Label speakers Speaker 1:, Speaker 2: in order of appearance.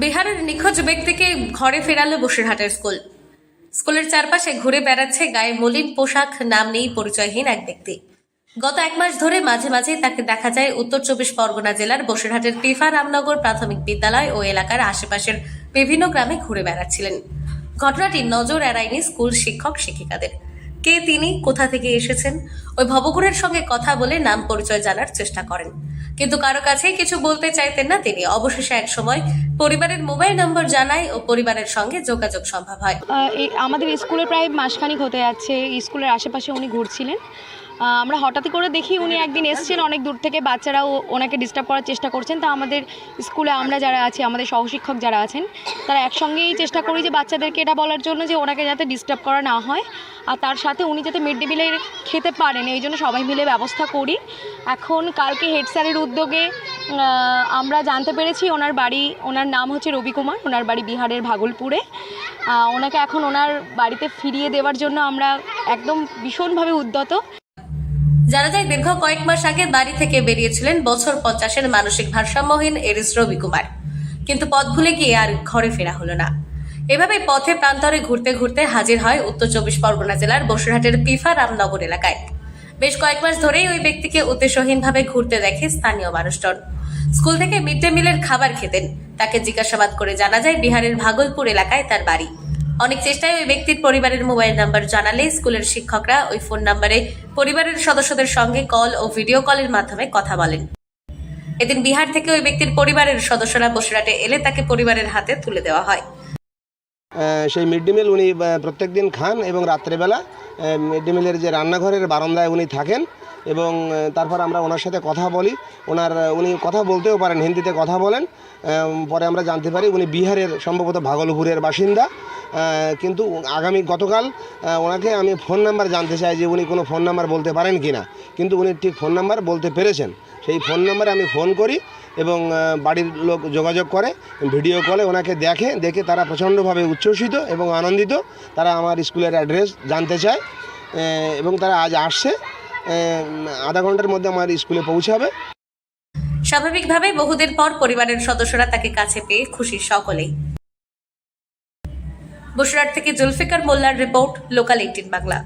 Speaker 1: বিহারের নিখোঁজ ব্যক্তিকে ঘরে ফেরালো বসিরহাটের স্কুলের চারপাশে ঘুরে বেড়াচ্ছে গায়ে মলিন পোশাক, নাম নেই পরিচয়হীন এক ব্যক্তি। গত এক মাস ধরে মাঝে মাঝে তাকে দেখা যায় উত্তর 24 পরগনা জেলার বসিরহাটের পিফা রামনগর প্রাথমিক বিদ্যালয় ও এলাকার আশেপাশের বিভিন্ন গ্রামে ঘুরে বেড়াচ্ছিলেন। ঘটনাটি নজর এড়ায়নি স্কুল শিক্ষক শিক্ষিকাদের। কে তিনি, কোথা থেকে এসেছেন, ওই ভবঘুরের সঙ্গে কথা বলে নাম পরিচয় জানার চেষ্টা করেন, কিন্তু কারো কাছেই কিছু বলতে চাইতেন না তিনি। অবশেষে এক সময় পরিবারের মোবাইল নম্বর জানায় ও পরিবারের সঙ্গে যোগাযোগ সম্ভব হয়।
Speaker 2: আমাদের স্কুলে প্রায় মাসখানিক হতে যাচ্ছে, স্কুলের আশেপাশে উনি ঘুরছিলেন। আমরা হঠাৎই করে দেখি উনি একদিন এসেছেন, অনেক দূর থেকে বাচ্চারাও ওনাকে ডিস্টার্ব করার চেষ্টা করছেন। তা আমাদের স্কুলে আমরা যারা আছি, আমাদের সহশিক্ষক যারা আছেন, তারা একসঙ্গেই চেষ্টা করি যে বাচ্চাদেরকে এটা বলার জন্য যে ওনাকে যাতে ডিস্টার্ব করা না হয়, আর তার সাথে উনি যাতে মিড ডে মিলের খেতে পারেন এই জন্য সবাই মিলে ব্যবস্থা করি। এখন কালকে হেড স্যারের উদ্যোগে আমরা জানতে পেরেছি ওনার নাম হচ্ছে রবি কুমার, ওনার বাড়ি বিহারের ভাগলপুরে। ওনাকে এখন ওনার বাড়িতে ফিরিয়ে দেওয়ার জন্য আমরা একদম ভীষণভাবে উদ্যত।
Speaker 1: জানা যায় দীর্ঘ কয়েক মাস আগে বাড়ি থেকে বেরিয়েছিলেন বছর 50-এর মানসিক ভারসাম্যহীন এরিস রবি কুমার, কিন্তু পথ ভুলে গিয়ে আর ঘরে ফেরা হলো না। এভাবে পথে প্রান্তরে ঘুরতে ঘুরতে হাজির হয় উত্তর 24 পরগনা জেলার বসিরহাটের পিফা রামনগর এলাকায়। বেশ কয়েক মাস ধরেই ওই ব্যক্তিকে উদ্দেশ্যহীনভাবে ঘুরতে দেখে স্থানীয় মানুষজন। স্কুল থেকে মিড ডে মিলের খাবার খেতেন। তাকে জিজ্ঞাসাবাদ করে জানা যায় বিহারের ভাগলপুর এলাকায় তার বাড়ি। অনেক চেষ্টায় ওই ব্যক্তির পরিবারের মোবাইল নাম্বার জানালে স্কুলের শিক্ষকরা ওই ফোন নাম্বারে পরিবারের সদস্যদের সঙ্গে কল ও ভিডিও কলের মাধ্যমে কথা বলেন। এদিন বিহার থেকে ওই ব্যক্তির পরিবারের সদস্যরা বসিরহাটে এলে তাকে পরিবারের হাতে তুলে দেওয়া হয়।
Speaker 3: সেই মিড ডে মিল উনি প্রত্যেক দিন খান এবং রাত্রেবেলা মিড ডে মিলের যে রান্নাঘরের বারান্দায় উনি থাকেন এবং তারপর আমরা ওনার সাথে কথা বলি। উনি কথা বলতেও পারেন, হিন্দিতে কথা বলেন। পরে আমরা জানতে পারি উনি বিহারের সম্ভবত ভাগলপুরের বাসিন্দা। কিন্তু গতকাল ওনাকে আমি ফোন নাম্বার জানতে চাই যে উনি কোনো ফোন নাম্বার বলতে পারেন কি না, কিন্তু উনি ঠিক ফোন নাম্বার বলতে পেরেছেন। সেই ফোন নাম্বারে আমি ফোন করি এবং বাড়ির লোক যোগাযোগ করে, ভিডিও কলে ওনাকে দেখে তারা প্রচণ্ডভাবে উচ্ছ্বসিত এবং আনন্দিত। তারা আমার স্কুলের অ্যাড্রেস জানতে চায় এবং তারা আজ আসছে, আধা ঘন্টার মধ্যে আমার স্কুলে পৌঁছাবে।
Speaker 1: স্বাভাবিকভাবে বহুদিন পর পরিবারের সদস্যরা তাকে কাছে পেয়ে খুশি সকলেই। বসিরহাট থেকে জুলফিকার মোল্লার রিপোর্ট, লোকাল 18 বাংলা।